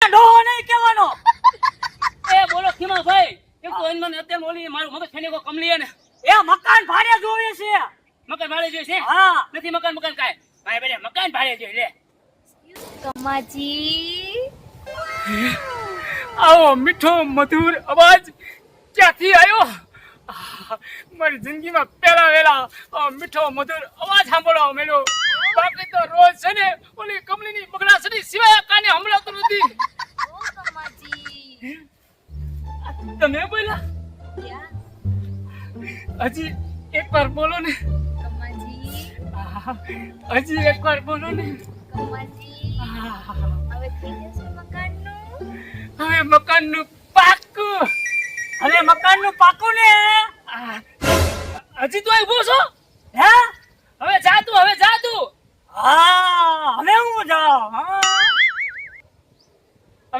ડોહો નહીં કહેવાનો. એ બોલો ખીમા ભાઈ એમ તો મને અત્યારે ઓલી મારું મગજ ફેને કો કમલી ને એ મકાન ભાડે જોવે છે. મકાન ભાડે જોઈએ છે હા નથી મકાન કાંઈ ભાઈ બેટા મકાન ભાડે જોઈએ લે કમાજી આવો મીઠો મધુર અવાજ ક્યાંથી આવ્યો મારી જિંદગીમાં પહેલા વેલા મીઠો મધુર અવાજ સાંભળવા મળ્યો બાકી તો રોજ છે ને ઓલી કમલીની બગડાસડી સિવાય કાને સંભળાતું નથી ઓ કમાજી તમે બોલ્યા યા હજી એકવાર બોલો ને કમાજી હજી એકવાર બોલો ને કમાજી હવે થઈ જશે મકાનનું હવે મકાનનું પાકું હવે મકાનનું પાકું ને. હજી તો ઊભો છો હે હવે જા તું હા હવે હું જાઉં. હા